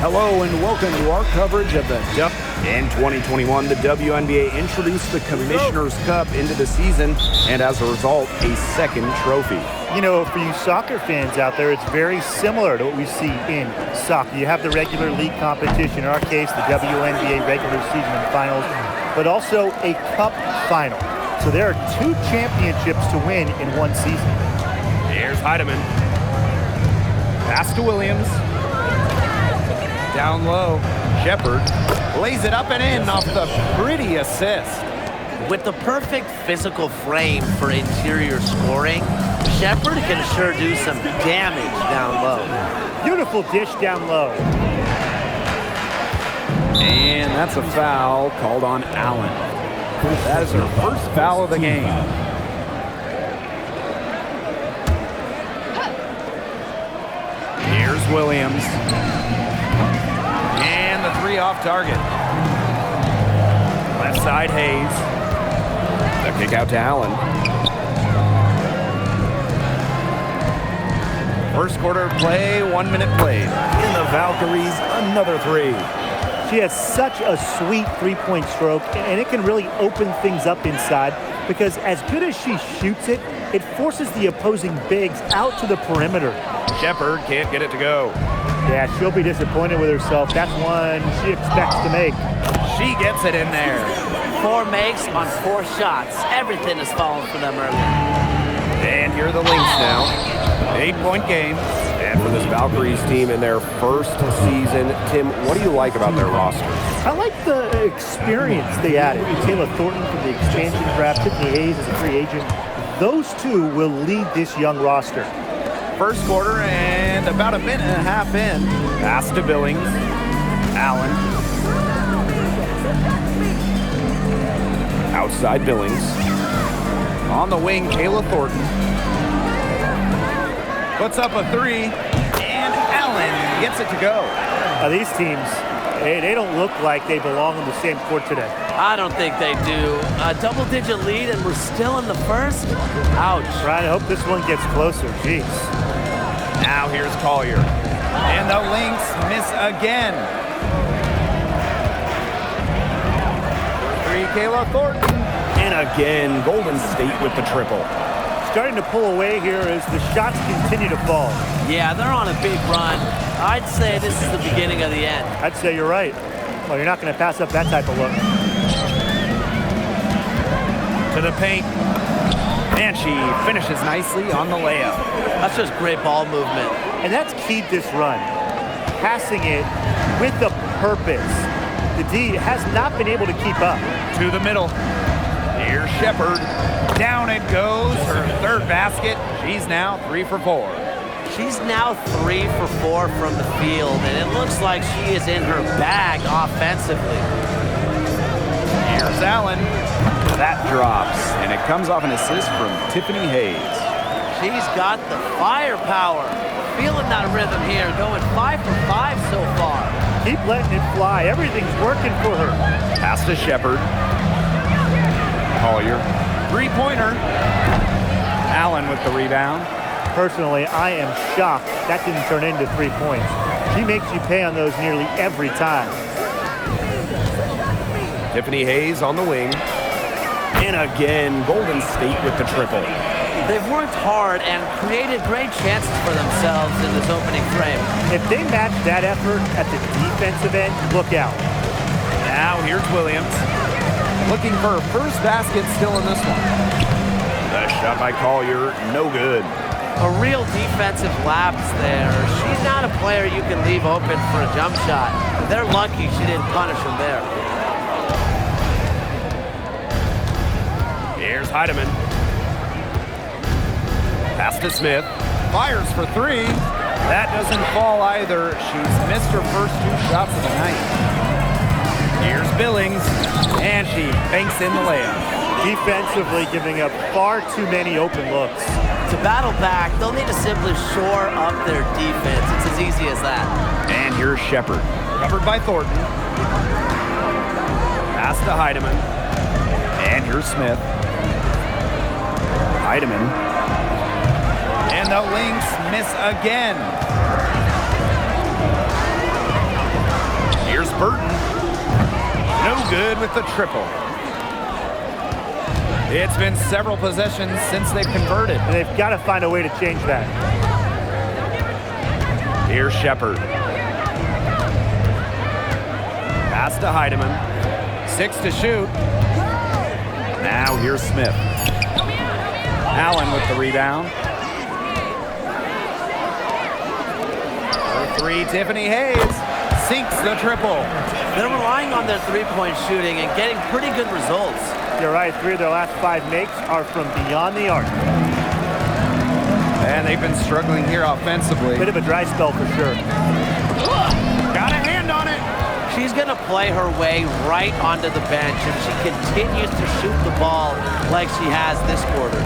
Hello and welcome to our coverage of the W. In 2021, the WNBA introduced the Commissioner's Cup into the season, and as a result, a second trophy. You know, for you soccer fans out there, it's very similar to what we see in soccer. You have the regular league competition, in our case, the WNBA regular season and finals, but also a cup final. So there are two championships to win in one season. Here's Heidemann. Pass to Williams. Down low. Shepard lays it up and in off the pretty assist. With the perfect physical frame for interior scoring, Shepard can sure do some damage down low. Beautiful dish down low. And that's a foul called on Allen. That is her first foul of the game. Here's Williams. And the three off target. Left side, Hayes. The kick out to Allen. First quarter play, 1 minute played. And the Valkyries, another three. She has such a sweet three-point stroke, and it can really open things up inside because as good as she shoots it, it forces the opposing bigs out to the perimeter. Shepard can't get it to go. Yeah, she'll be disappointed with herself. That's one she expects to make. She gets it in there. 4 makes on 4 shots. Everything has fallen for them early. And here are the Lynx now. 8-point game. And for this Valkyries team in their first season, Tim, what do you like about their roster? I like the experience they added. Taylor Thornton from the expansion draft, Tiffany Hayes as a free agent. Those two will lead this young roster. First quarter and about a minute and a half in. Pass to Billings. Allen. Outside Billings. On the wing, Kayla Thornton. Puts up a three, and Allen gets it to go. These teams, they don't look like they belong on the same court today. I don't think they do. A double-digit lead, and we're still in the first? Ouch. Ryan, I hope this one gets closer. Jeez. Now here's Collier. And the Lynx miss again. Three, Kayla Thornton. And again, Golden State with the triple. Starting to pull away here as the shots continue to fall. Yeah, they're on a big run. I'd say this is the beginning of the end. I'd say you're right. Well, you're not going to pass up that type of look. To the paint. And she finishes nicely on the layup. That's just great ball movement. And that's keyed this run. Passing it with a purpose. The D has not been able to keep up. To the middle. Here's Shepard. Down it goes. Her third basket. She's now 3 for 4. She's now 3 for 4 from the field, and it looks like she is in her bag offensively. Here's Allen. That drops, and it comes off an assist from Tiffany Hayes. She's got the firepower. Feeling that rhythm here, going 5 for 5 so far. Keep letting it fly. Everything's working for her. Pass to Shepard. Collier. Three-pointer. Allen with the rebound. Personally, I am shocked that didn't turn into 3 points. She makes you pay on those nearly every time. Tiffany Hayes on the wing. And again, Golden State with the triple. They've worked hard and created great chances for themselves in this opening frame. If they match that effort at the defensive end, look out. Now here's Williams. Looking for her first basket still in this one. The shot by Collier, no good. A real defensive lapse there. She's not a player you can leave open for a jump shot. They're lucky she didn't punish him there. Here's Heidemann. Pass to Smith. Fires for 3. That doesn't fall either. She's missed her first 2 shots of the night. Here's Billings. And she banks in the layup. Defensively giving up far too many open looks. To battle back, they'll need to simply shore up their defense. It's as easy as that. And here's Shepard. Covered by Thornton. Pass to Heidemann. And here's Smith. Heidemann. And the Lynx miss again. Burton, no good with the triple. It's been several possessions since they've converted. And they've got to find a way to change that. Here's Shepard. Pass to Heidemann. 6 to shoot. Now here's Smith. Allen with the rebound. For three, Tiffany Hayes sinks the triple. They're relying on their three-point shooting and getting pretty good results. You're right, 3 of their last 5 makes are from beyond the arc. And they've been struggling here offensively. Bit of a dry spell for sure. Got a hand on it. She's going to play her way right onto the bench if she continues to shoot the ball like she has this quarter.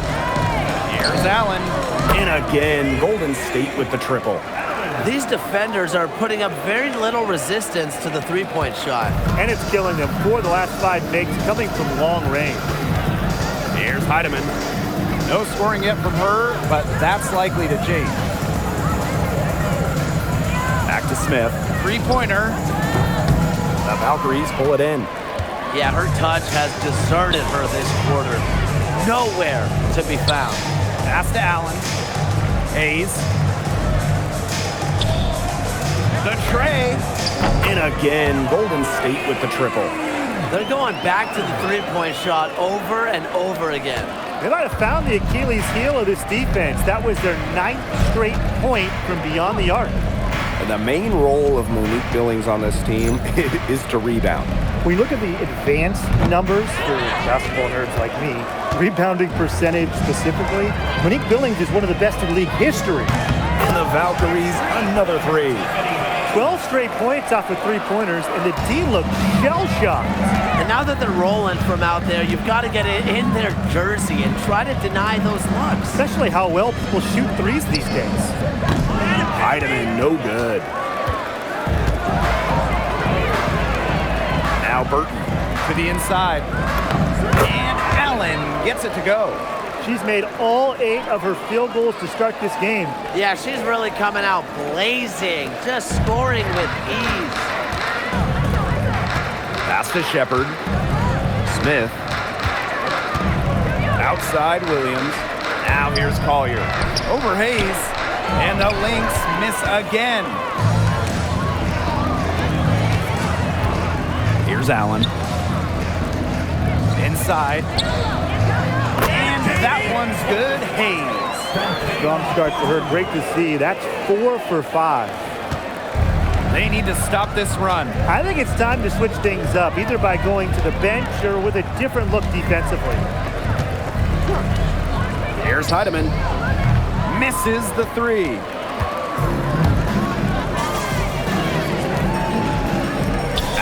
Here's Allen. And again, Golden State with the triple. These defenders are putting up very little resistance to the three-point shot. And it's killing them. 4 of the last 5 makes coming from long range. Here's Heidemann. No scoring yet from her, but that's likely to change. Back to Smith. Three-pointer. The Valkyries pull it in. Yeah, her touch has deserted her this quarter. Nowhere to be found. Pass to Allen. Hayes. The tray. And again, Golden State with the triple. They're going back to the three-point shot over and over again. They might have found the Achilles heel of this defense. That was their 9th straight point from beyond the arc. And the main role of Monique Billings on this team is to rebound. When you look at the advanced numbers for basketball nerds like me, rebounding percentage specifically, Monique Billings is one of the best in league history. And the Valkyries, another 3. 12 straight points off of three-pointers, and the D looked shell-shocked. And now that they're rolling from out there, you've got to get it in their jersey and try to deny those looks. Especially how well people shoot threes these days. Heidemann, no good. Now Burton to the inside. And Allen gets it to go. She's made all 8 of her field goals to start this game. Yeah, she's really coming out blazing, just scoring with ease. Pass to Shepard. Smith. Outside Williams. Now here's Collier. Over Hayes. And the Lynx miss again. Here's Allen. Inside. That one's good. Hayes. Strong start for her. Great to see. That's 4 for 5. They need to stop this run. I think it's time to switch things up, either by going to the bench or with a different look defensively. Here's Heidemann. Misses the 3.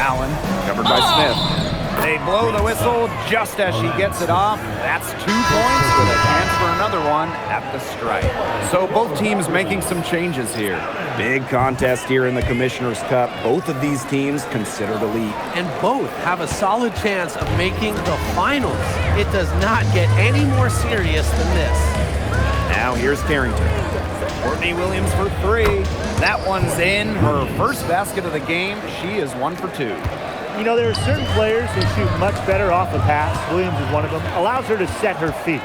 Allen, covered by Smith. They blow the whistle just as she gets it off. That's 2 points with a chance for another one at the stripe. So both teams making some changes here. Big contest here in the Commissioner's Cup. Both of these teams considered elite. And both have a solid chance of making the finals. It does not get any more serious than this. Now here's Carrington. Courtney Williams for 3. That one's in. Her first basket of the game. She is 1 for 2. You know, there are certain players who shoot much better off a pass. Williams is one of them. Allows her to set her feet.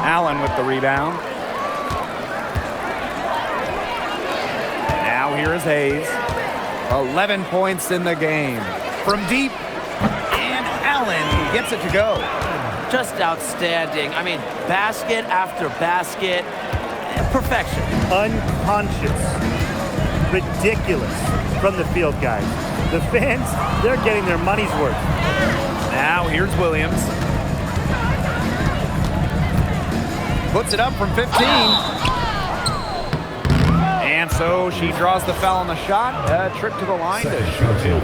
Allen with the rebound. Now here is Hayes. 11 points in the game. From deep, and Allen gets it to go. Just outstanding. I mean, basket after basket. Perfection. Unconscious. Ridiculous from the field guys. The fans, they're getting their money's worth. Now here's Williams. Puts it up from 15. And so she draws the foul on the shot. A trip to the line to shoot 2.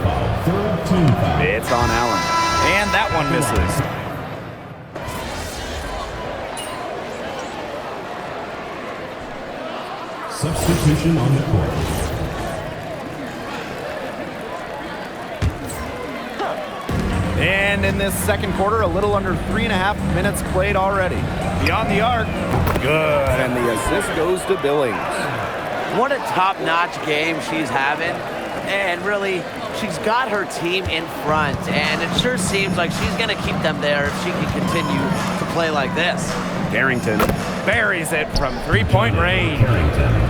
It's on Allen. And that one misses. Substitution on the court. And in this second quarter, a little under 3.5 minutes played already. Beyond the arc. Good. And the assist goes to Billings. What a top-notch game she's having. And really, she's got her team in front. And it sure seems like she's going to keep them there if she can continue to play like this. Carrington buries it from three-point range.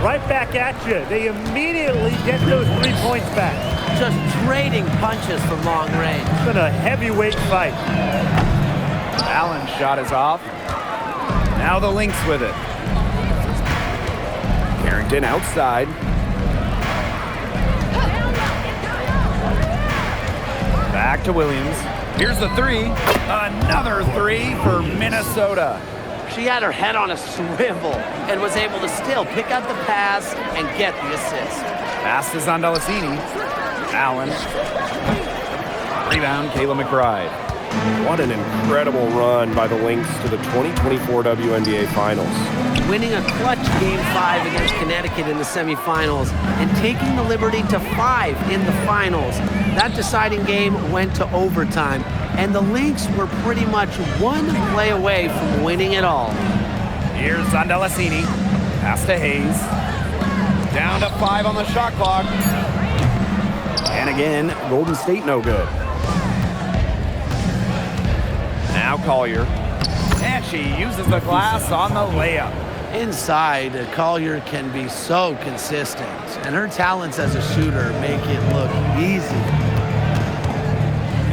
Right back at you. They immediately get those 3 points back. Just trading punches from long range. It's been a heavyweight fight. Allen's shot is off. Now the Lynx with it. Carrington outside. Back to Williams. Here's the three. Another three for Minnesota. She had her head on a swivel and was able to still pick up the pass and get the assist. Pass to Zondalacini. Allen. Rebound, Kayla McBride. What an incredible run by the Lynx to the 2024 WNBA Finals. Winning a clutch Game 5 against Connecticut in the semifinals and taking the liberty to 5 in the finals. That deciding game went to overtime, and the Lynx were pretty much one play away from winning it all. Here's Zondalacini. Pass to Hayes. Down to 5 on the shot clock. And again, Golden State no good. Now Collier. And she uses the glass on the layup. Inside, Collier can be so consistent, and her talents as a shooter make it look easy.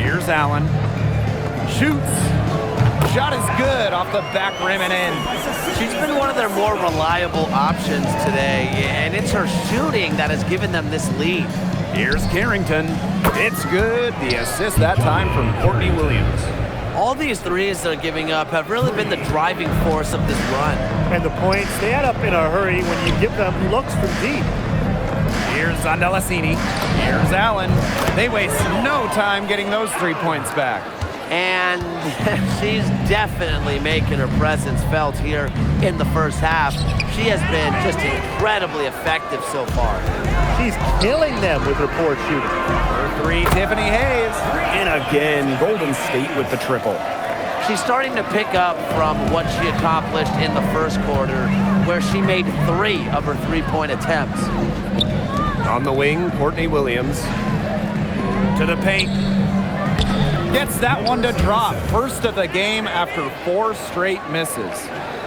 Here's Allen. Shoots. Shot is good off the back rim and in. She's been one of their more reliable options today, and it's her shooting that has given them this lead. Here's Carrington. It's good. The assist that time from Courtney Williams. All these threes they're giving up have really been the driving force of this run. And the points, they add up in a hurry when you give them looks from deep. Here's Zondalacini. Here's Allen. They waste no time getting those 3 points back. And she's definitely making her presence felt here in the first half. She has been just incredibly effective so far. She's killing them with her poor shooting. For three, Tiffany Hayes. And again, Golden State with the triple. She's starting to pick up from what she accomplished in the first quarter, where she made 3 of her 3-point attempts. On the wing, Courtney Williams. To the paint. Gets that one to drop. First of the game after 4 straight misses.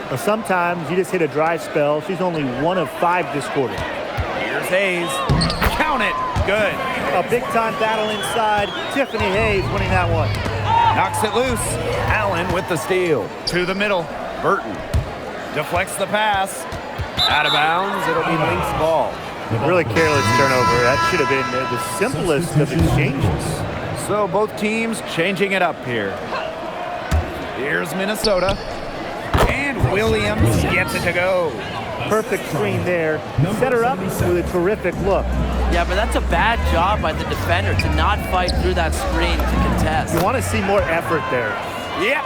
Well, sometimes you just hit a dry spell. She's only 1 of 5 this quarter. Here's Hayes. Count it. Good. A big-time battle inside. Tiffany Hayes winning that one. Knocks it loose. Allen with the steal. To the middle. Burton. Deflects the pass. Out of bounds. It'll be Lynx ball. Really careless turnover. That should have been the simplest of exchanges. So both teams changing it up here. Here's Minnesota. And Williams gets it to go. Perfect screen there. Set her up with a terrific look. Yeah, but that's a bad job by the defender to not fight through that screen to contest. You want to see more effort there. Yep.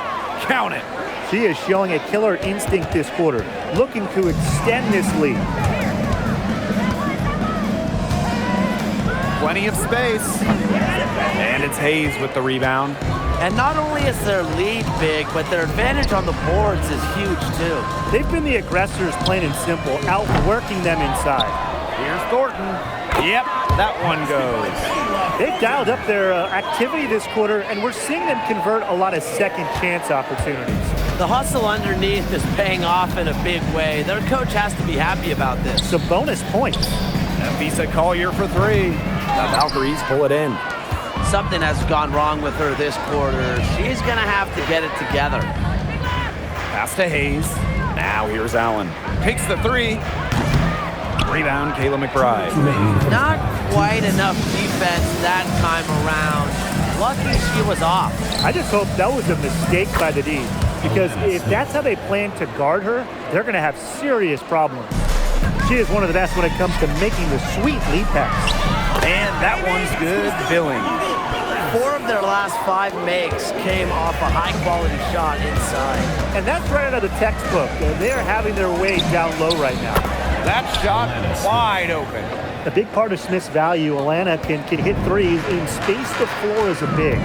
Count it. She is showing a killer instinct this quarter, looking to extend this lead. Plenty of space. And it's Hayes with the rebound. And not only is their lead big, but their advantage on the boards is huge too. They've been the aggressors, plain and simple, outworking them inside. Here's Thornton. Yep, that one goes. They've dialed up their activity this quarter, and we're seeing them convert a lot of second chance opportunities. The hustle underneath is paying off in a big way. Their coach has to be happy about this. Some bonus points. Visa Collier for 3. The Valkyries pull it in. Something has gone wrong with her this quarter. She's going to have to get it together. Pass to Hayes. Now here's Allen. Takes the 3. Rebound, Kayla McBride. Not quite enough defense that time around. Lucky she was off. I just hope that was a mistake by the D, because if that's how they plan to guard her, they're going to have serious problems. She is one of the best when it comes to making the sweet lead pass. And that one's good. Billings. 4 of their last 5 makes came off a high-quality shot inside. And that's right out of the textbook. They're having their way down low right now. That shot wide open. A big part of Smith's value, Alana can hit threes and space the floor as a big.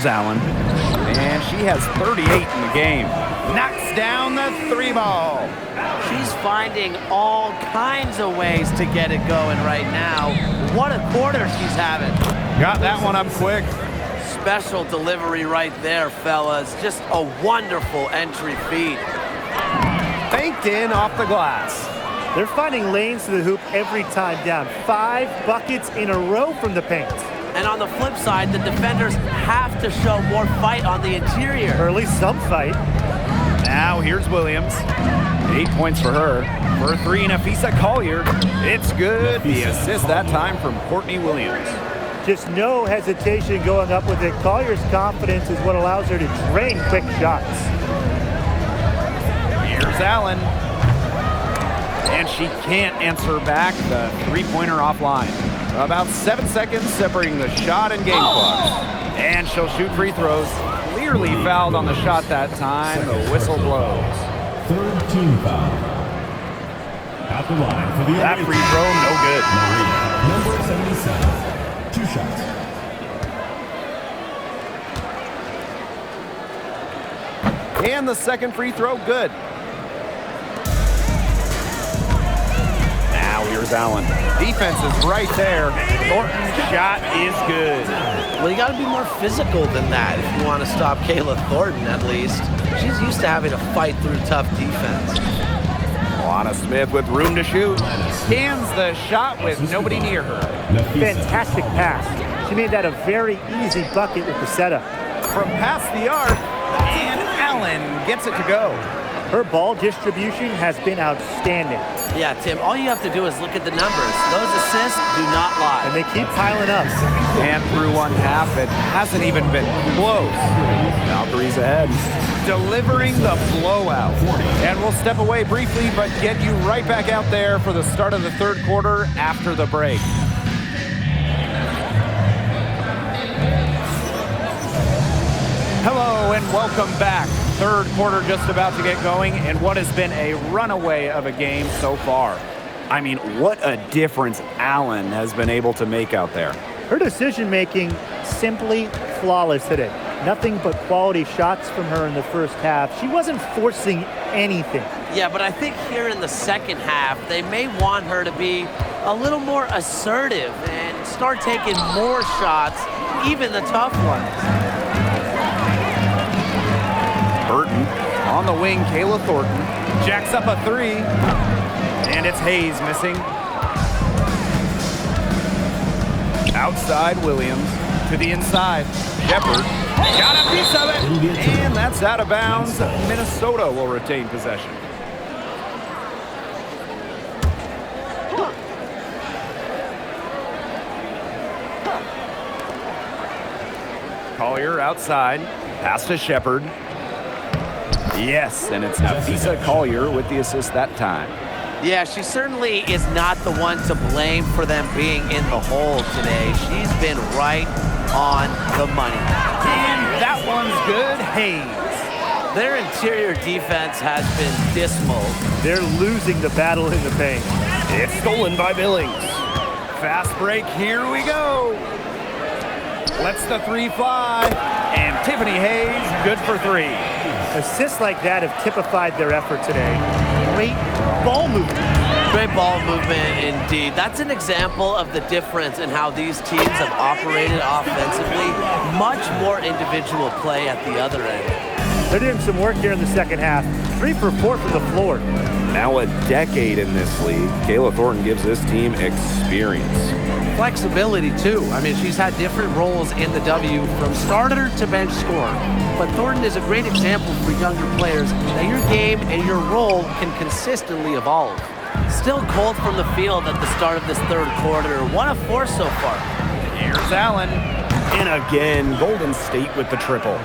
Allen. And she has 38 in the game. Knocks down the 3 ball. She's finding all kinds of ways to get it going right now. What a quarter she's having. Got that one up quick. Special delivery right there, fellas. Just a wonderful entry feed. Banked in off the glass. They're finding lanes to the hoop every time down. 5 buckets in a row from the paint. And on the flip side, the defenders have to show more fight on the interior. Or at least some fight. Now here's Williams. 8 points for her. For 3, Nafisa Collier. It's good. The assist that time from Courtney Williams. Just no hesitation going up with it. Collier's confidence is what allows her to drain quick shots. Here's Allen. And she can't answer back the 3-pointer offline. About 7 seconds separating the shot and game clock. And she'll shoot free throws. Clearly fouled on the shot that time. The whistle blows. Third team foul. At the line for the That free throw, no good. Maria, number 77. 2 shots. And the second free throw, good. Now here's Allen. Defense is right there. Thornton's shot is good. Well, you got to be more physical than that if you want to stop Kayla Thornton, at least. She's used to having to fight through tough defense. Alana Smith with room to shoot. Hands the shot with nobody near her. Fantastic pass. She made that a very easy bucket with the setup. From past the arc, and Allen gets it to go. Her ball distribution has been outstanding. Yeah, Tim, all you have to do is look at the numbers. Those assists do not lie. And they keep piling up. And through one half, it hasn't even been close. Valkyrie's ahead. Delivering the blowout. And we'll step away briefly, but get you right back out there for the start of the third quarter after the break. Hello and welcome back. Third quarter just about to get going, and what has been a runaway of a game so far. I mean, what a difference Allen has been able to make out there. Her decision-making simply flawless today. Nothing but quality shots from her in the first half. She wasn't forcing anything. Yeah, but I think here in the second half, they may want her to be a little more assertive and start taking more shots, even the tough ones. Burton on the wing, Kayla Thornton jacks up a 3, and it's Hayes missing. Outside Williams to the inside. Shepard got a piece of it, and that's out of bounds. Minnesota will retain possession. Collier outside, pass to Shepard. Yes, and it's Nafisa Collier with the assist that time. Yeah, she certainly is not the one to blame for them being in the hole today. She's been right on the money. And that one's good. Hayes. Their interior defense has been dismal. They're losing the battle in the paint. It's stolen by Billings. Fast break, here we go. Lets the 3 fly, and Tiffany Hayes, good for 3. Assists like that have typified their effort today. Great ball movement. Great ball movement indeed. That's an example of the difference in how these teams have operated offensively. Much more individual play at the other end. They're doing some work here in the second half. 3 for 4 from the floor. Now a decade in this league, Kayla Thornton gives this team experience. Flexibility, too. I mean, she's had different roles in the W from starter to bench scorer. But Thornton is a great example for younger players that your game and your role can consistently evolve. Still cold from the field at the start of this third quarter. 1 of 4 so far. Here's Allen. And again, Golden State with the triple.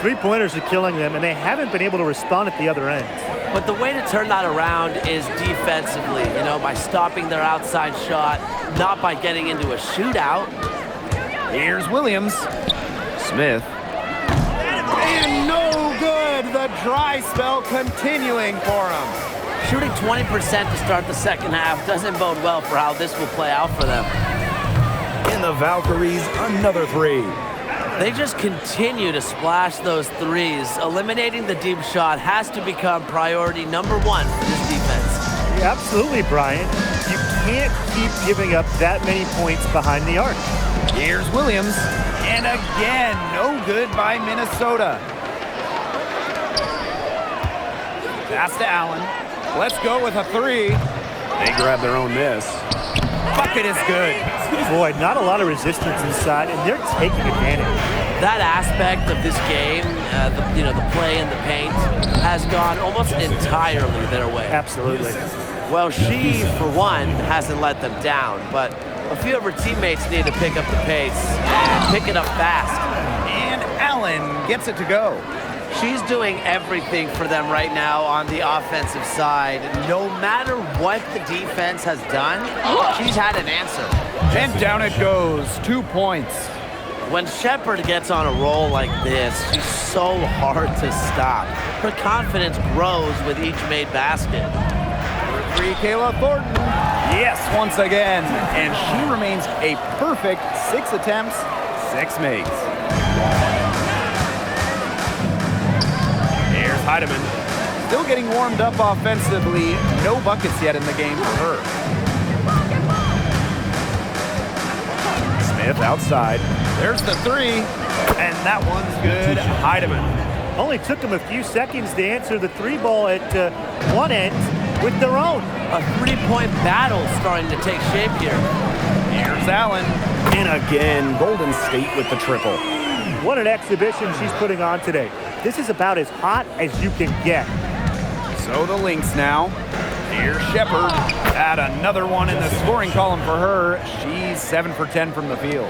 3-pointers are killing them, and they haven't been able to respond at the other end. But the way to turn that around is defensively, you know, by stopping their outside shot, not by getting into a shootout. Here's Williams. Smith. And no good. The dry spell continuing for him. Shooting 20% to start the second half doesn't bode well for how this will play out for them. And the Valkyries, another 3. They just continue to splash those threes. Eliminating the deep shot has to become priority number one for this defense. Yeah, absolutely, Brian. You can't keep giving up that many points behind the arc. Here's Williams. And again, no good by Minnesota. Pass to Allen. Let's go with a three. They grab their own miss. Bucket is good. Boy, not a lot of resistance inside, and they're taking advantage. That aspect of this game, the play in the paint, has gone almost entirely their way. Absolutely. Well, she, for one, hasn't let them down, but a few of her teammates need to pick up the pace and pick it up fast. And Allen gets it to go. She's doing everything for them right now on the offensive side. No matter what the defense has done, she's had an answer. And down it goes, 2 points. When Shepard gets on a roll like this, she's so hard to stop. Her confidence grows with each made basket. Number 3, Kayla Thornton. Yes, once again. And she remains a perfect 6 attempts, 6 makes. Here's Heidemann. Still getting warmed up offensively. No buckets yet in the game for her. Smith outside. There's the three. And that one's good. Heidemann. Only took them a few seconds to answer the three ball at one end with their own. A three-point battle starting to take shape here. Here's Allen. And again, Golden State with the triple. What an exhibition she's putting on today. This is about as hot as you can get. So the Lynx now. Here's Shepard. Add another one in the scoring column for her. She's 7 for 10 from the field.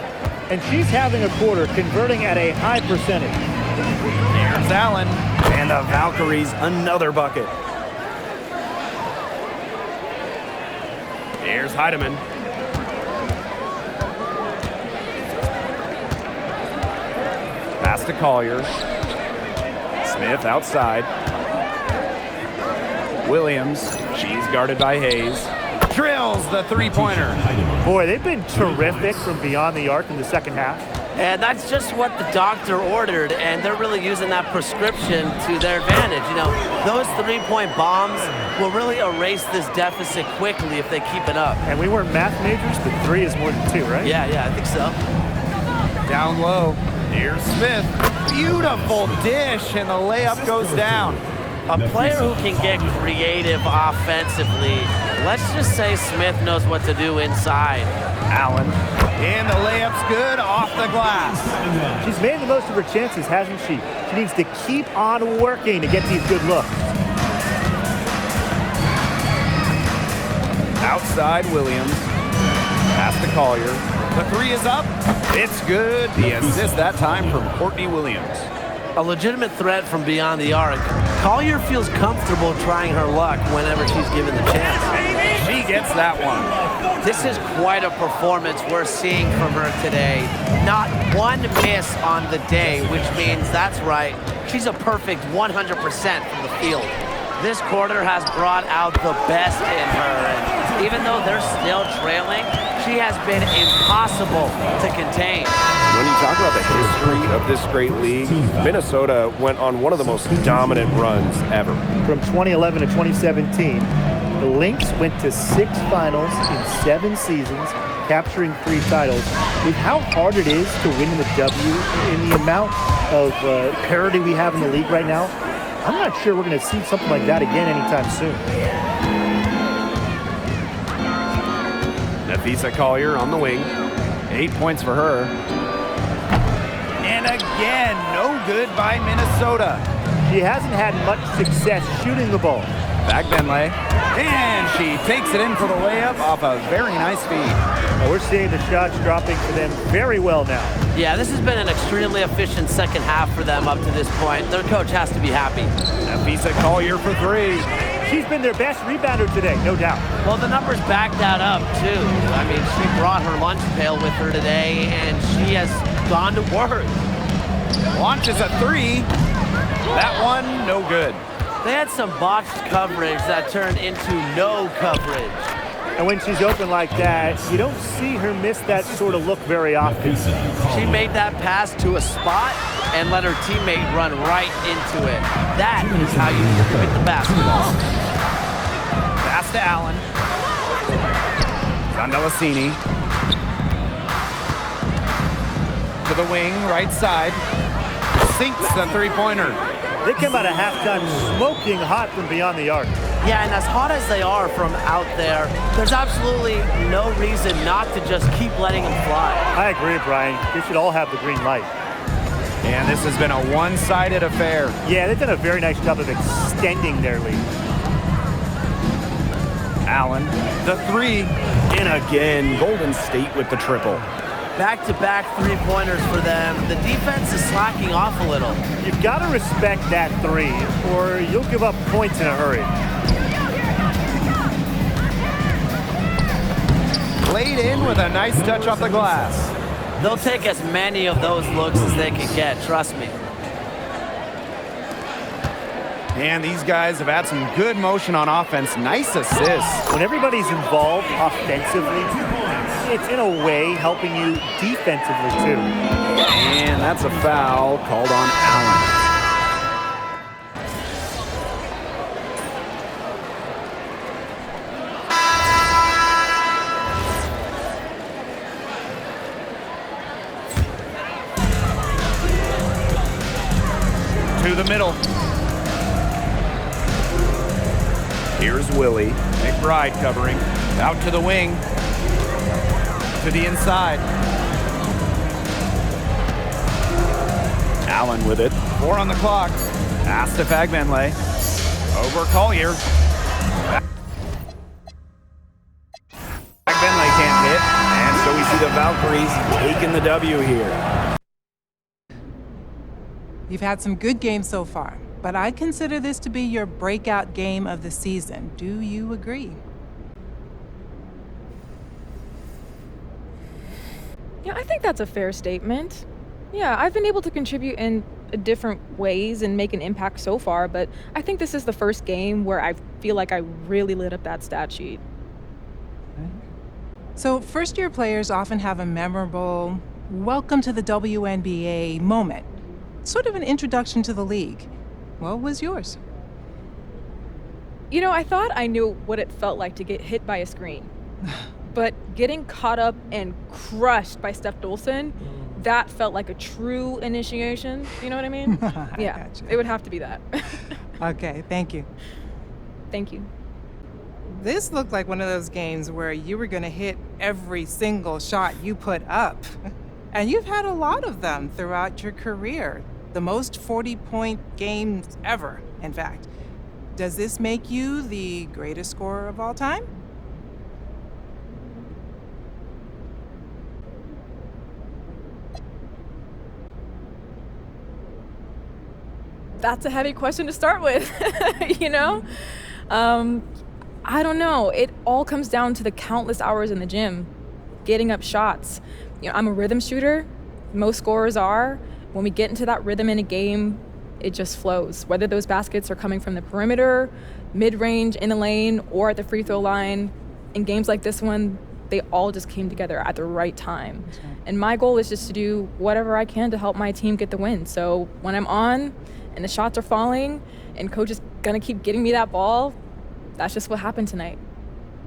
And she's having a quarter, converting at a high percentage. Here's Allen. And the Valkyries, another bucket. Here's Heidemann. Pass to Collier. Smith outside. Williams. She's guarded by Hayes. Drills the three-pointer. Boy, they've been terrific from beyond the arc in the second half. And that's just what the doctor ordered, and they're really using that prescription to their advantage. You know, those three-point bombs will really erase this deficit quickly if they keep it up. And we weren't math majors, but 3 is more than 2, right? Yeah, I think so. Down low. Here's Smith. Beautiful dish, and the layup goes down. A player who can get creative offensively, let's just say Smith knows what to do inside. Allen. And the layup's good off the glass. She's made the most of her chances, hasn't she? She needs to keep on working to get these good looks. Outside Williams. Pass to Collier. The three is up. It's good. The assist that time from Courtney Williams. A legitimate threat from beyond the arc. Collier feels comfortable trying her luck whenever she's given the chance. She gets that one. This is quite a performance we're seeing from her today. Not one miss on the day, which means, that's right, she's a perfect 100% from the field. This quarter has brought out the best in her, and even though they're still trailing, she has been impossible to contain. When you talk about the history of this great league, Minnesota went on one of the most dominant runs ever. From 2011 to 2017, the Lynx went to 6 finals in 7 seasons, capturing 3 titles. With how hard it is to win in the W, and the amount of parity we have in the league right now, I'm not sure we're going to see something like that again anytime soon. Nafisa Collier on the wing. 8 points for her. And again, no good by Minnesota. She hasn't had much success shooting the ball. Back Benley. And she takes it in for the layup off a very nice feed. Now we're seeing the shots dropping for them very well now. Yeah, this has been an extremely efficient second half for them up to this point. Their coach has to be happy. Nafisa Collier for 3. She's been their best rebounder today, no doubt. Well, the numbers back that up, too. I mean, she brought her lunch pail with her today, and she has gone to work. Launches a 3. That one, no good. They had some botched coverage that turned into no coverage. And when she's open like that, you don't see her miss that sort of look very often. She made that pass to a spot and let her teammate run right into it. That is how you hit the basketball. Pass to Allen. Zandalasini. To the wing, right side. Sinks the three-pointer. They come out of halftime smoking hot from beyond the arc. Yeah, and as hot as they are from out there, there's absolutely no reason not to just keep letting them fly. I agree, Brian. They should all have the green light. And this has been a one-sided affair. Yeah, they've done a very nice job of extending their lead. Allen, the three. And again, Golden State with the triple. Back-to-back three-pointers for them. The defense is slacking off a little. You've got to respect that three, or you'll give up points in a hurry. Laid in with a nice touch off the glass. They'll take as many of those looks as they can get, trust me. And these guys have had some good motion on offense. Nice assists. When everybody's involved offensively, it's in a way helping you defensively too. And that's a foul called on Allen. To the middle. Here's Willie. McBride covering. Out to the wing. To the inside. Allen with it. 4 on the clock. Pass to Fagbenle. Over Collier. Fagbenle can't hit. And so we see the Valkyries taking the W here. You've had some good games so far, but I consider this to be your breakout game of the season. Do you agree? Yeah, I think that's a fair statement. Yeah, I've been able to contribute in different ways and make an impact so far, but I think this is the first game where I feel like I really lit up that stat sheet. So first-year players often have a memorable welcome to the WNBA moment, sort of an introduction to the league. What was yours? You know, I thought I knew what it felt like to get hit by a screen. But getting caught up and crushed by Steph Dolson, that felt like a true initiation. You know what I mean? Yeah, gotcha. it would have to be that. Okay, thank you. Thank you. This looked like one of those games where you were going to hit every single shot you put up. And you've had a lot of them throughout your career. The most 40-point games ever, in fact. Does this make you the greatest scorer of all time? That's a heavy question to start with, you know? I don't know. It all comes down to the countless hours in the gym, getting up shots. You know, I'm a rhythm shooter. Most scorers are. When we get into that rhythm in a game, it just flows. Whether those baskets are coming from the perimeter, mid-range, in the lane, or at the free throw line. In games like this one, they all just came together at the right time. Okay. And my goal is just to do whatever I can to help my team get the win. So when I'm on and the shots are falling and coach is gonna keep getting me that ball, that's just what happened tonight.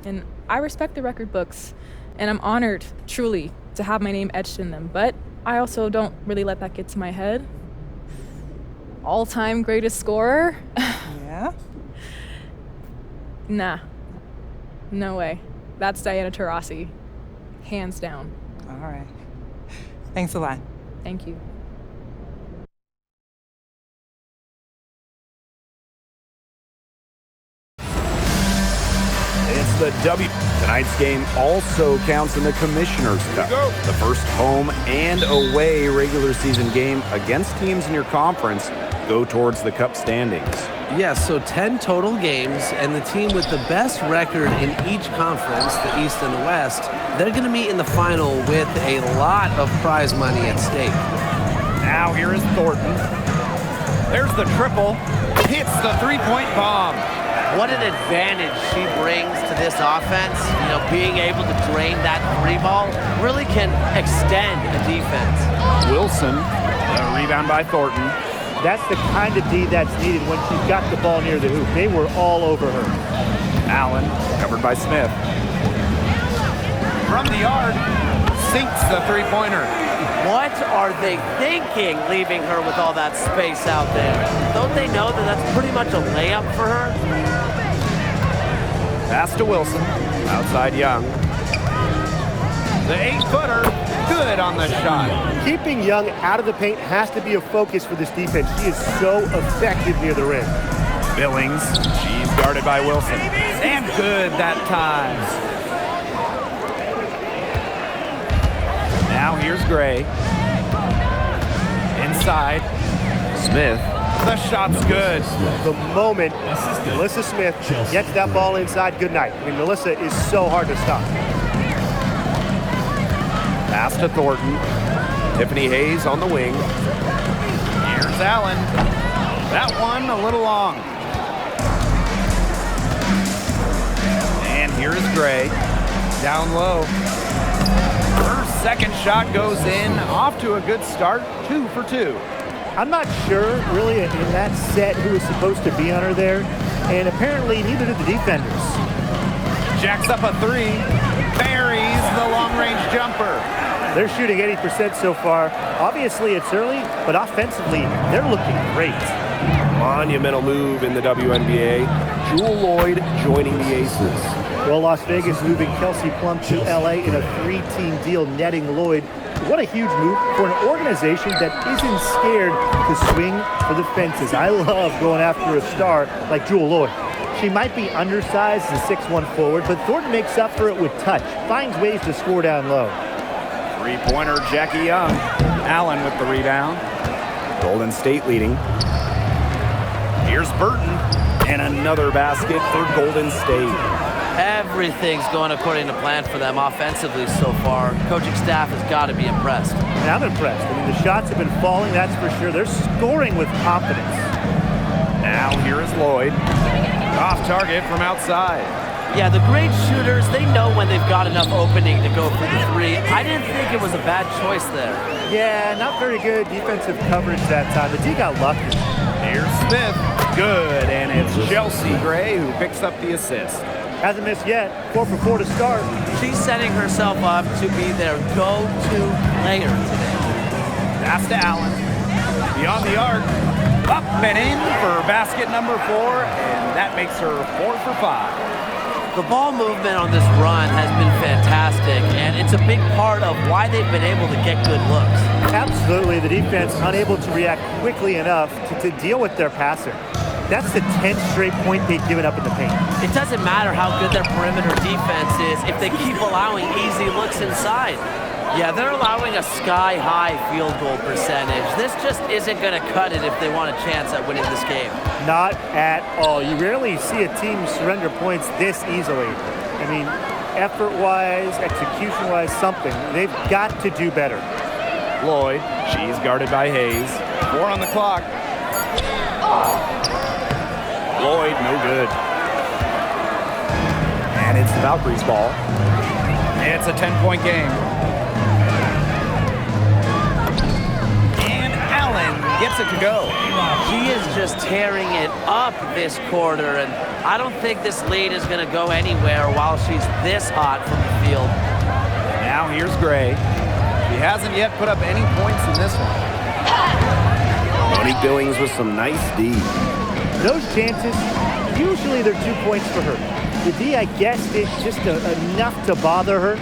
And I respect the record books, and I'm honored, truly, to have my name etched in them. But I also don't really let that get to my head. All-time greatest scorer? Yeah? Nah. No way. That's Diana Taurasi. Hands down. All right. Thanks a lot. Thank you. It's the W. Tonight's game also counts in the Commissioner's Cup, the first home and away regular season game against teams in your conference go towards the Cup standings. Yes, so 10 total games, and the team with the best record in each conference, the East and the West, they're going to meet in the final with a lot of prize money at stake. Now here is Thornton. There's the triple. Hits the three-point bomb. What an advantage she brings to this offense. You know, being able to drain that three ball really can extend a defense. Wilson, a rebound by Thornton. That's the kind of D that's needed when she's got the ball near the hoop. They were all over her. Allen, covered by Smith. From the yard, sinks the three-pointer. What are they thinking, leaving her with all that space out there? Don't they know that that's pretty much a layup for her? Pass to Wilson, outside Young. The 8-footer, good on the shot. Keeping Young out of the paint has to be a focus for this defense. She is so effective near the rim. Billings, she's guarded by Wilson. And good that time. Now here's Gray. Inside. Smith. The shot's good. The moment Melissa Smith gets that ball inside, good night. I mean, Melissa is so hard to stop. Pass to Thornton. Tiffany Hayes on the wing. Here's Allen. That one a little long. And here's Gray. Down low. Her second shot goes in. Off to a good start. 2 for 2. I'm not sure, really, in that set who was supposed to be on her there. And apparently, neither did the defenders. Jacks up a 3. Buries the long-range jumper. They're shooting 80% so far. Obviously, it's early, but offensively, they're looking great. Monumental move in the WNBA. Jewel Lloyd joining the Aces. Well, Las Vegas moving Kelsey Plum to LA in a 3-team deal, netting Lloyd. What a huge move for an organization that isn't scared to swing for the fences. I love going after a star like Jewel Lloyd. She might be undersized as a 6'1 forward, but Thornton makes up for it with touch, finds ways to score down low. Three-pointer, Jackie Young. Allen with the rebound. Golden State leading. Here's Burton. And another basket for Golden State. Everything's going according to plan for them offensively so far. Coaching staff has got to be impressed. And I'm impressed. I mean, the shots have been falling, that's for sure. They're scoring with confidence. Now here is Lloyd. Off target from outside. Yeah, the great shooters, they know when they've got enough opening to go for the three. I didn't think it was a bad choice there. Yeah, not very good defensive coverage that time. The D got lucky. Here's Smith. Good, and it's Chelsea Gray who picks up the assist. Hasn't missed yet. 4 for 4 to start. She's setting herself up to be their go-to player today. Pass to Allen. Beyond the arc. Up and in for basket number 4, and that makes her 4 for 5. The ball movement on this run has been fantastic, and it's a big part of why they've been able to get good looks. Absolutely. The defense unable to react quickly enough to deal with their passer. That's the 10th straight point they've given up in the paint. It doesn't matter how good their perimeter defense is if they keep allowing easy looks inside. Yeah, they're allowing a sky-high field goal percentage. This just isn't going to cut it if they want a chance at winning this game. Not at all. You rarely see a team surrender points this easily. I mean, effort-wise, execution-wise, something. They've got to do better. Lloyd, she's guarded by Hayes. 4 on the clock. Lloyd, no good. And it's the Valkyries' ball. It's a 10-point game. And Allen gets it to go. She is just tearing it up this quarter, and I don't think this lead is going to go anywhere while she's this hot from the field. Now here's Gray. She hasn't yet put up any points in this one. Monique Billings with some nice D. Those chances, usually they're 2 points for her. The D, I guess, did just enough to bother her.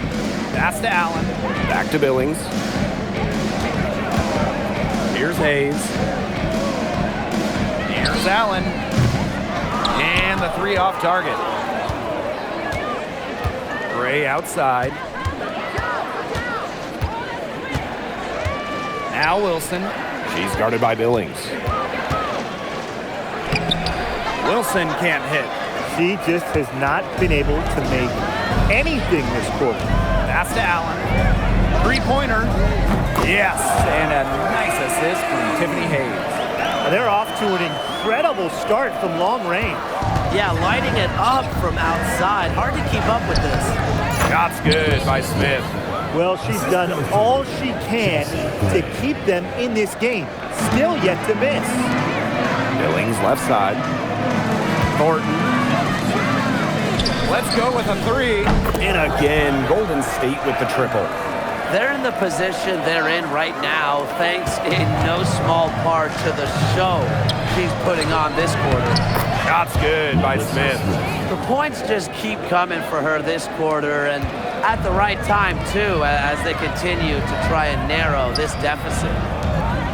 Pass to Allen. Back to Billings. Here's Hayes. Here's Allen. And the 3 off target. Gray outside. Now Wilson. She's guarded by Billings. Wilson can't hit. She just has not been able to make anything this quarter. Pass to Allen. 3-pointer. Yes, and a nice assist from Tiffany Hayes. They're off to an incredible start from long range. Yeah, lighting it up from outside. Hard to keep up with this. Shot's good by Smith. Well, she's done all she can to keep them in this game. Still yet to miss. Billings left side. Thornton. Let's go with a three. And again, Golden State with the triple. They're in the position they're in right now, thanks in no small part to the show she's putting on this quarter. Shot's good by Smith. The points just keep coming for her this quarter, and at the right time, too, as they continue to try and narrow this deficit.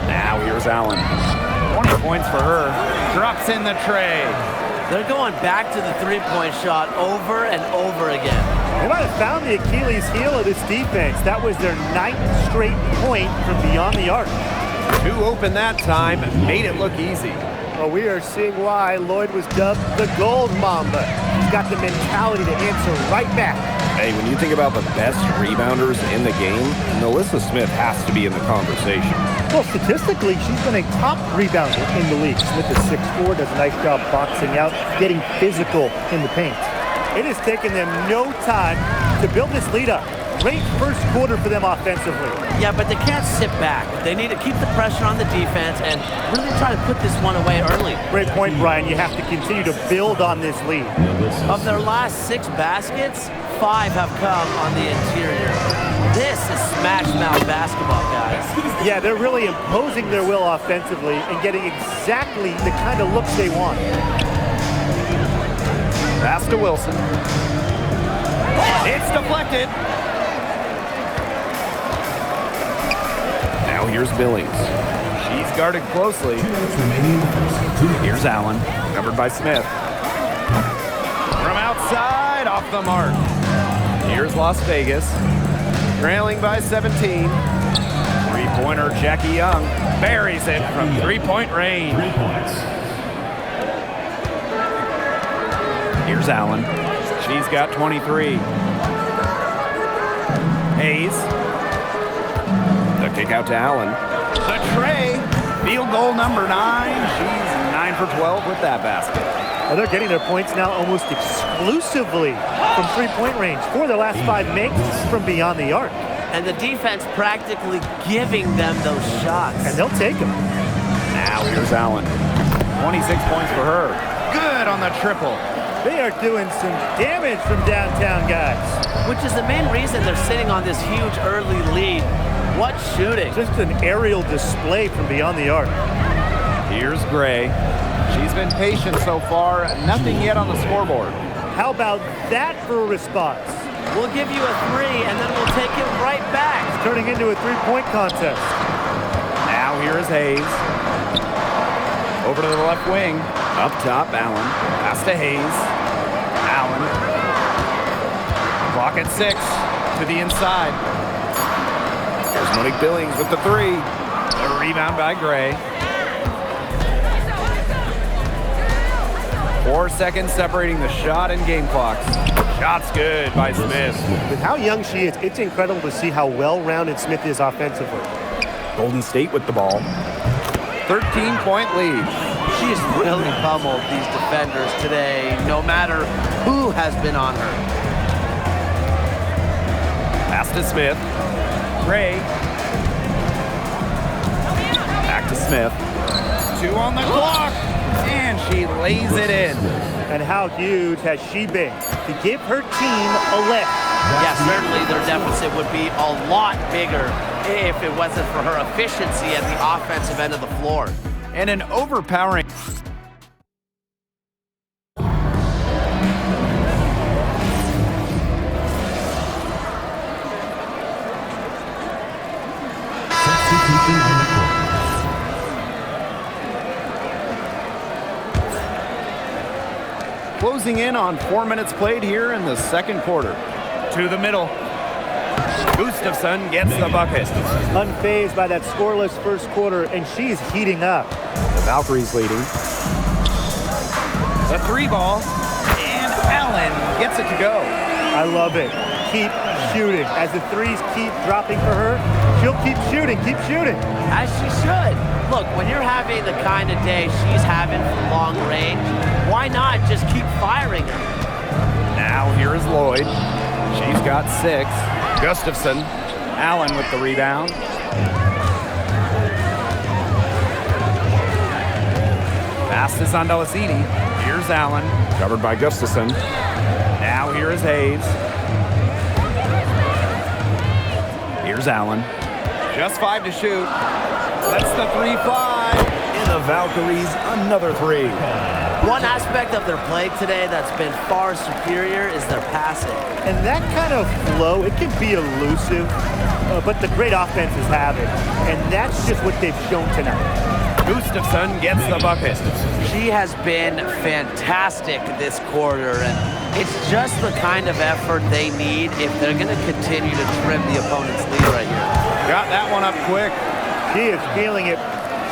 Now here's Allen. 20 points for her. Drops in the tray. They're going back to the three-point shot over and over again. They might have found the Achilles heel of this defense. That was their 9th straight point from beyond the arc. 2 open that time, made it look easy. Well, we are seeing why Lloyd was dubbed the Gold Mamba. He's got the mentality to answer right back. Hey, when you think about the best rebounders in the game, Melissa Smith has to be in the conversation. Well, statistically, she's been a top rebounder in the league. Smith is 6'4", does a nice job boxing out, getting physical in the paint. It has taken them no time to build this lead up. Great first quarter for them offensively. Yeah, but they can't sit back. They need to keep the pressure on the defense and really try to put this one away early. Great point, Brian. You have to continue to build on this lead. Of their last 6 baskets, 5 have come on the interior. This is smash mouth basketball, guys. Yeah, they're really imposing their will offensively and getting exactly the kind of looks they want. Pass to Wilson. It's deflected. Now here's Billings. She's guarded closely. Here's Allen, covered by Smith. From outside, off the mark. Here's Las Vegas, trailing by 17. Three-pointer Jackie Young buries it from three-point range. 3 points. Here's Allen. She's got 23. Hayes. The kick out to Allen. The tray. Field goal number 9. She's 9 for 12 with that basket. Well, they're getting their points now almost exclusively from three-point range. 4 of their last 5 makes from beyond the arc. And the defense practically giving them those shots. And they'll take them. Now here's Allen. 26 points for her. Good on the triple. They are doing some damage from downtown, guys. Which is the main reason they're sitting on this huge early lead. What shooting. Just an aerial display from beyond the arc. Here's Gray. She's been patient so far. Nothing yet on the scoreboard. How about that for a response? We'll give you a 3, and then we'll take it right back. It's turning into a three-point contest. Now here is Hayes. Over to the left wing. Up top, Allen. Pass to Hayes. Allen. Clock at 6. To the inside. There's Monique Billings with the 3. A rebound by Gray. 4 seconds separating the shot and game clocks. Shot's good by Smith. With how young she is, it's incredible to see how well-rounded Smith is offensively. Golden State with the ball. 13-point lead. She's really pummeled these defenders today, no matter who has been on her. Pass to Smith. Gray. Back to Smith. 2 on the clock. And she lays it in. And how huge has she been to give her team a lift? Yeah, certainly their deficit would be a lot bigger if it wasn't for her efficiency at the offensive end of the floor. And an overpowering... Substitution on the court. Closing in on 4 minutes played here in the second quarter. To the middle. Gustafson gets the bucket. Unfazed by that scoreless first quarter, and she's heating up. The Valkyries leading. The 3 ball. And Allen gets it to go. I love it. Keep shooting. As the threes keep dropping for her, she'll keep shooting, As she should. Look, when you're having the kind of day she's having from long range, why not just keep firing them? Now here is Lloyd. She's got 6. Gustafson. Allen with the rebound. Pass is on Delasini. Here's Allen. Covered by Gustafson. Now here is Hayes. Here's Allen. Just 5 to shoot. That's the 3 fly. And the Valkyries, another 3. One aspect of their play today that's been far superior is their passing. And that kind of flow, it can be elusive, but the great offenses have it. And that's just what they've shown tonight. Gustafson gets the bucket. She has been fantastic this quarter, and it's just the kind of effort they need if they're going to continue to trim the opponent's lead right here. Got that one up quick. She is feeling it,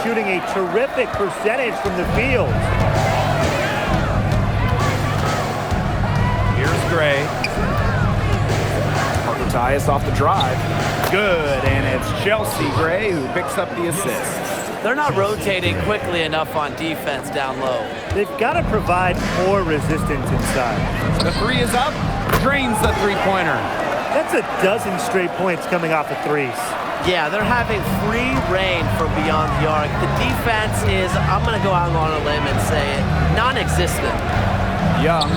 shooting a terrific percentage from the field. Here's Gray. Parker Tyus off the drive. Good, and it's Chelsea Gray who picks up the assist. They're not rotating quickly enough on defense down low. They've got to provide more resistance inside. The 3 is up, drains the 3-pointer. That's a dozen straight points coming off the threes. Yeah, they're having free reign from beyond the arc. The defense is, I'm going to go out on a limb and say it, non-existent. Young.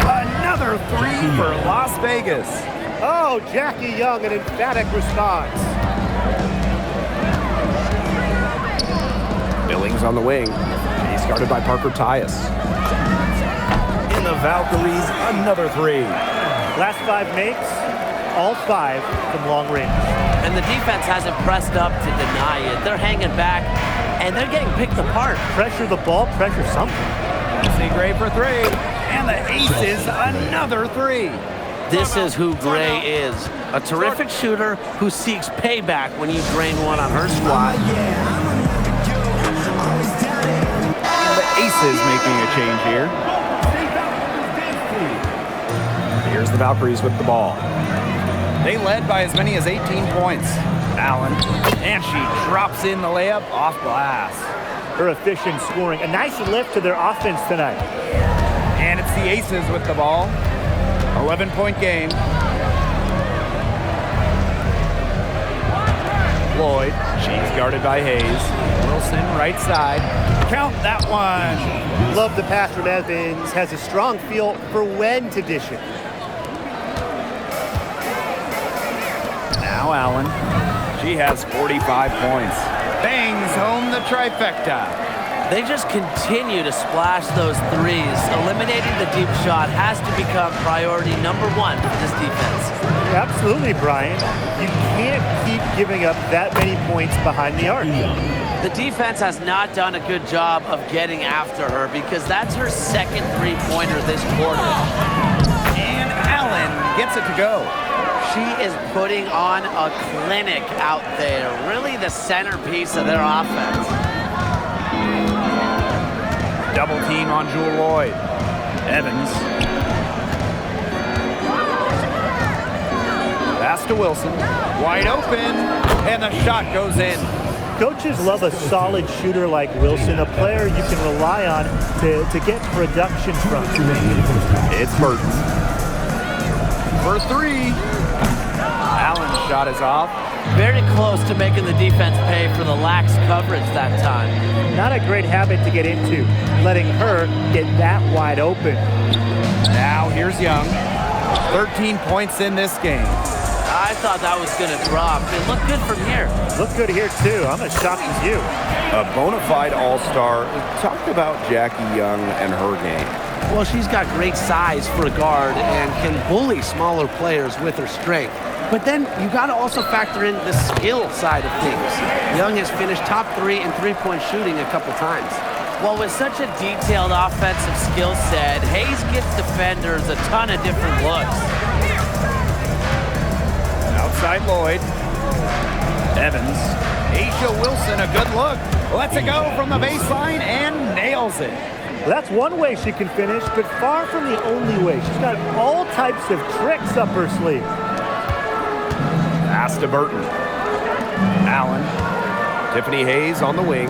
Another 3 for Las Vegas. Oh, Jackie Young, an emphatic response. Billings on the wing. He's guarded by Parker Tyus. In the Valkyries, another 3. Last 5 makes, all 5 from long range. And the defense hasn't pressed up to deny it. They're hanging back, and they're getting picked apart. Pressure the ball, pressure something. See Gray for 3. And the aces, another 3. This is who Gray is. A terrific shooter who seeks payback when you drain one on her squad. And the aces making a change here. Here's the Valkyries with the ball. They led by as many as 18 points. Allen, and she drops in the layup off glass. Her efficient scoring, a nice lift to their offense tonight. And it's the aces with the ball. 11-point game. Lloyd, she's guarded by Hayes. Wilson, right side. Count that one. Love the pass from Evans, has a strong feel for when to dish it. Now Allen. She has 45 points. Bangs home the trifecta. They just continue to splash those threes. Eliminating the deep shot has to become priority number 1 for this defense. Absolutely, Brian. You can't keep giving up that many points behind the arc. The defense has not done a good job of getting after her because that's her second 3-pointer this quarter. And Allen gets it to go. She is putting on a clinic out there, really the centerpiece of their offense. Double team on Jewel Lloyd. Evans. Pass to Wilson. Wide open. And the shot goes in. Coaches love a solid shooter like Wilson, a player you can rely on to get production from. It's Burton. For 3. Allen's shot is off. Very close to making the defense pay for the lax coverage that time. Not a great habit to get into, letting her get that wide open. Now here's Young. 13 points in this game. I thought that was going to drop. It looked good from here. Look good here, too. I'm as shocked as you. A bona fide all-star. Talk about Jackie Young and her game. Well, she's got great size for a guard and can bully smaller players with her strength. But then you got to also factor in the skill side of things. Young has finished top 3 in three-point shooting a couple times. Well, with such a detailed offensive skill set, Hayes gives defenders a ton of different looks. Outside Lloyd. Evans. Asia Wilson, a good look. Lets it go from the baseline and nails it. Well, that's one way she can finish, but far from the only way. She's got all types of tricks up her sleeve. Pass to Burton. Allen. Tiffany Hayes on the wing.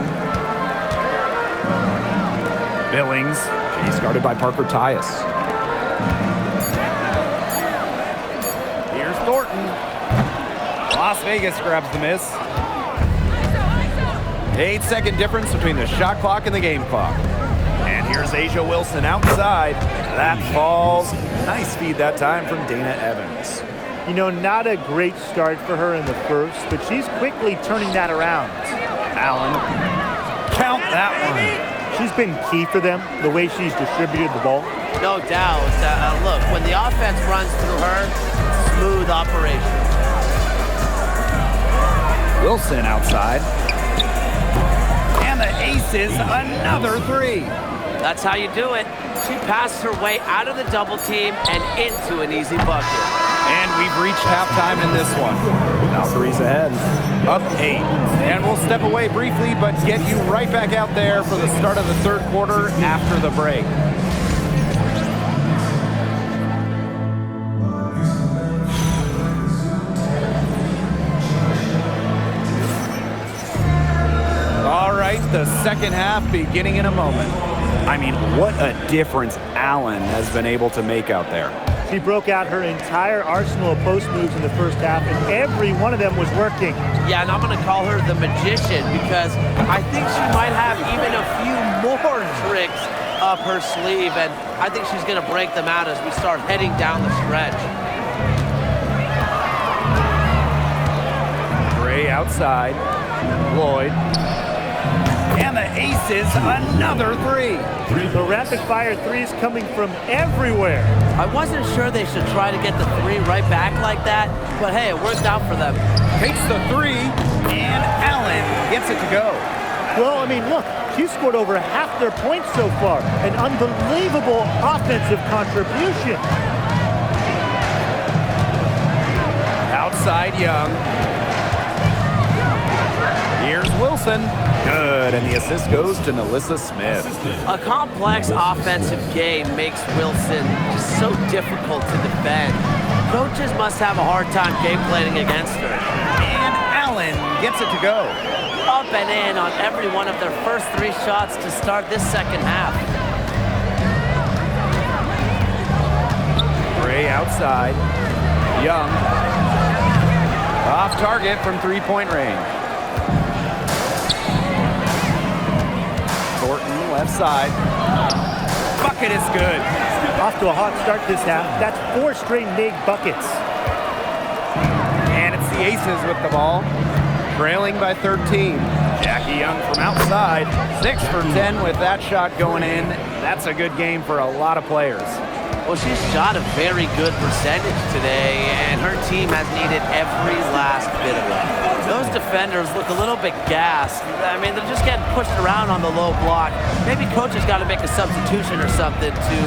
Billings. She's guarded by Parker Tyus. Here's Thornton. Las Vegas grabs the miss. 8-second difference between the shot clock and the game clock. And here's Asia Wilson outside. That falls. Nice feed that time from Dana Evans. You know, not a great start for her in the first, but she's quickly turning that around. Allen. Count that one. She's been key for them, the way she's distributed the ball. No doubt. Look, when the offense runs through her, smooth operation. Wilson outside. And the aces, another three. That's how you do it. She passed her way out of the double team and into an easy bucket. And we've reached halftime in this one. Valkyrie's ahead. Up 8. And we'll step away briefly, but get you right back out there for the start of the third quarter after the break. All right, the second half beginning in a moment. I mean, what a difference Allen has been able to make out there. She broke out her entire arsenal of post moves in the first half, and every one of them was working. Yeah, and I'm going to call her the magician because I think she might have even a few more tricks up her sleeve, and I think she's going to break them out as we start heading down the stretch. Gray outside. Lloyd. And the aces, another three. The rapid-fire threes coming from everywhere. I wasn't sure they should try to get the three right back like that, but hey, it worked out for them. Takes the three, and Allen gets it to go. Well, I mean, look, she scored over half their points so far. An unbelievable offensive contribution. Outside Young. Here's Wilson. Good, and the assist goes to Nalissa Smith. A complex offensive game makes Wilson just so difficult to defend. Coaches must have a hard time game planning against her. And Allen gets it to go. Up and in on every one of their first three shots to start this second half. Gray outside. Young. Off target from three-point range. Thornton left side. Bucket is good. Off to a hot start this half. That's 4 straight made buckets. And it's the Aces with the ball. Trailing by 13. Jackie Young from outside. 6 for 10 with that shot going in. That's a good game for a lot of players. Well, she's shot a very good percentage today, and her team has needed every last bit of it. Those defenders look a little bit gassed. I mean, they're just getting pushed around on the low block. Maybe coaches got to make a substitution or something to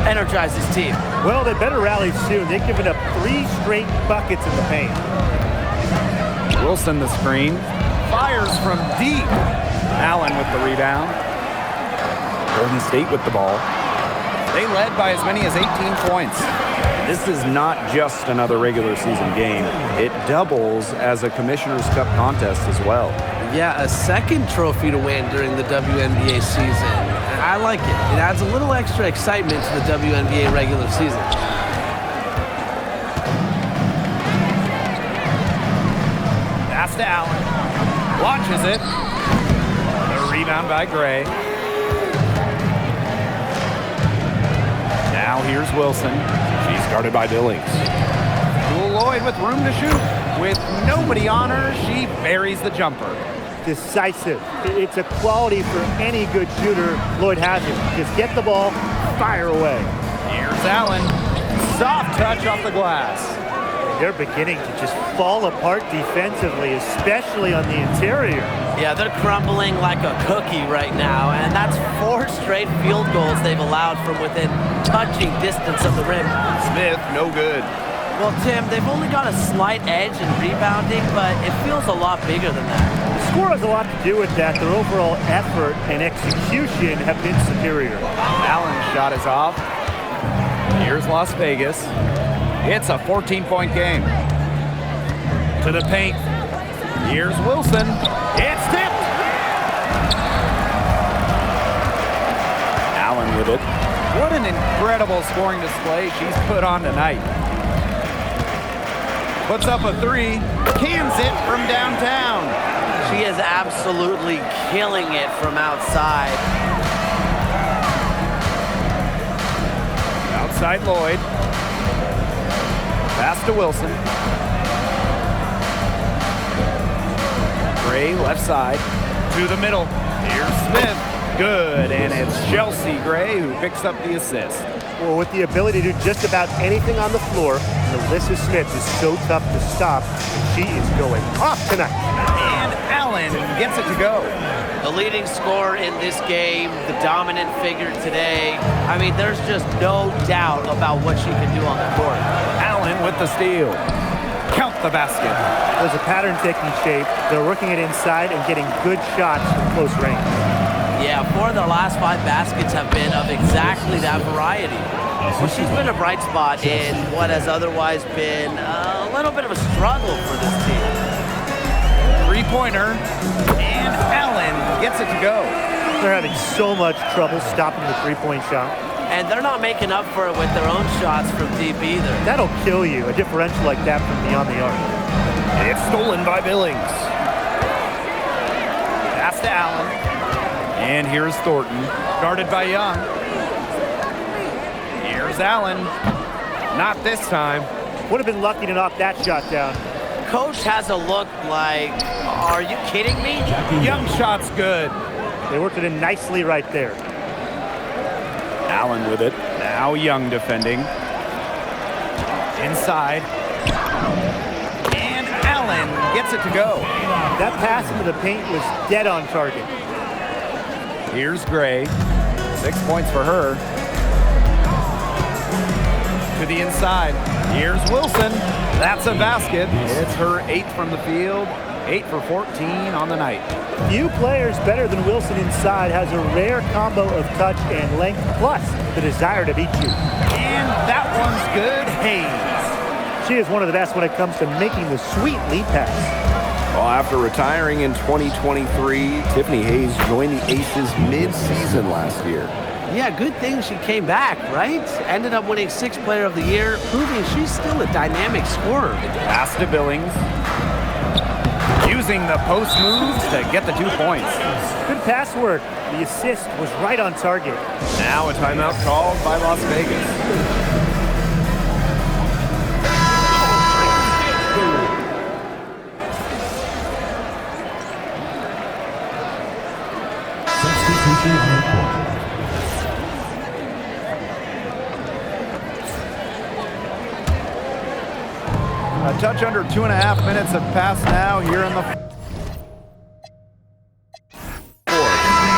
energize this team. Well, they better rally soon. They've given up 3 straight buckets in the paint. Wilson the screen. Fires from deep. Allen with the rebound. Golden State with the ball. They led by as many as 18 points. This is not just another regular season game. It doubles as a Commissioner's Cup contest as well. Yeah, a second trophy to win during the WNBA season. I like it. It adds a little extra excitement to the WNBA regular season. Pass to Allen. Launches it. The rebound by Gray. Now here's Wilson. She's guarded by Billings. Lloyd with room to shoot. With nobody on her, she buries the jumper. Decisive. It's a quality for any good shooter. Lloyd has it. Just get the ball, fire away. Here's Allen. Soft touch off the glass. They're beginning to just fall apart defensively, especially on the interior. Yeah, they're crumbling like a cookie right now, and that's 4 straight field goals they've allowed from within touching distance of the rim. Smith, no good. Well, Tim, they've only got a slight edge in rebounding, but it feels a lot bigger than that. score has a lot to do with that. Their overall effort and execution have been superior. Allen's shot is off. Here's Las Vegas. It's a 14-point game. To the paint. Here's Wilson. It's tipped. Allen with it. What an incredible scoring display she's put on tonight. Puts up a three. Cans it from downtown. She is absolutely killing it from outside. Outside Lloyd. Pass to Wilson. Gray left side to the middle. Here's Smith. Good, and it's Chelsea Gray who picks up the assist. Well, with the ability to do just about anything on the floor, Alyssa Smith is so tough to stop. She is going off tonight. And Allen gets it to go. The leading scorer in this game, the dominant figure today. I mean, there's just no doubt about what she can do on the court. Allen with the steal. Count the basket. There's a pattern taking shape. They're working it inside and getting good shots from close range. Yeah, 4 of their last 5 baskets have been of exactly that variety. Well, she's been a bright spot in what has otherwise been a little bit of a struggle for this team. Three-pointer, and Allen gets it to go. They're having so much trouble stopping the three-point shot. And they're not making up for it with their own shots from deep either. That'll kill you, a differential like that from beyond the arc. It's stolen by Billings. Pass to Allen. And here's Thornton, guarded by Young. Here's Allen. Not this time. Would have been lucky to knock that shot down. Coach has a look like, are you kidding me? Young shot's good. They worked it in nicely right there. Allen with it. Now Young defending. Inside. And Allen gets it to go. That pass into the paint was dead on target. Here's Gray. 6 points for her. To the inside. Here's Wilson. That's a basket. It's her 8th from the field. 8 for 14 on the night. Few players better than Wilson inside, has a rare combo of touch and length, plus the desire to beat you. And that one's good. Hayes. She is one of the best when it comes to making the sweet lead pass. Well, after retiring in 2023, Tiffany Hayes joined the Aces mid-season last year. Yeah, good thing she came back, right? Ended up winning 6th Player of the Year, proving she's still a dynamic scorer. Pass to Billings. Using the post moves to get the 2 points. Good pass work. The assist was right on target. Now a timeout called by Las Vegas. Substitution on the court. A touch under 2.5 minutes have passed now here in the fourth.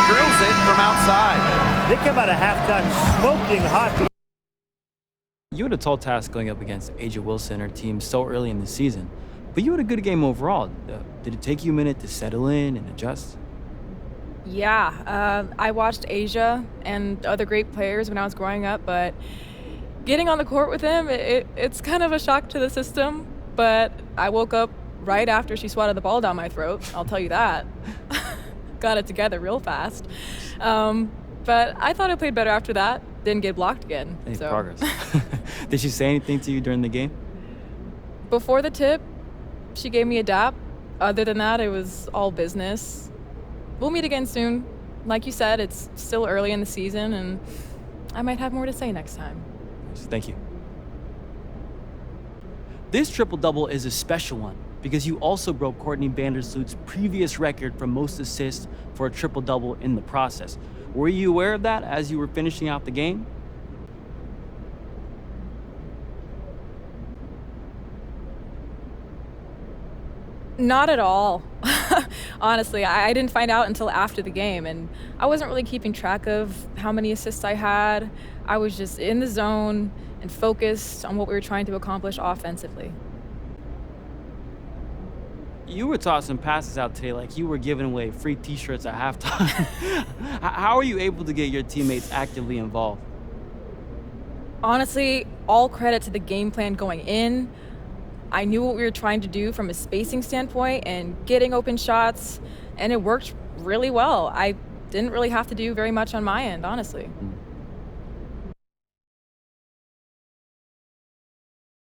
Drills it from outside. They come out of halftime smoking hot. You had a tall task going up against Asia Wilson, her team, so early in the season, but you had a good game overall. Did it take you a minute to settle in and adjust? Yeah, I watched Asia and other great players when I was growing up, but getting on the court with them, it's kind of a shock to the system. But I woke up right after she swatted the ball down my throat, I'll tell you that. Got it together real fast. But I thought I played better after that. Didn't get blocked again. Hey, so. progress. Did she say anything to you during the game? Before the tip, she gave me a dap. Other than that, it was all business. We'll meet again soon. Like you said, it's still early in the season, and I might have more to say next time. Thank you. This triple-double is a special one because you also broke Courtney Vandersloot's previous record for most assists for a triple-double in the process. Were you aware of that as you were finishing out the game? Not at all. Honestly, I didn't find out until after the game, and I wasn't really keeping track of how many assists I had. I was just in the zone and focused on what we were trying to accomplish offensively. You were tossing passes out today like you were giving away free t-shirts at halftime. How are you able to get your teammates actively involved? Honestly, all credit to the game plan going in. I knew what we were trying to do from a spacing standpoint and getting open shots, and it worked really well. I didn't really have to do very much on my end, honestly.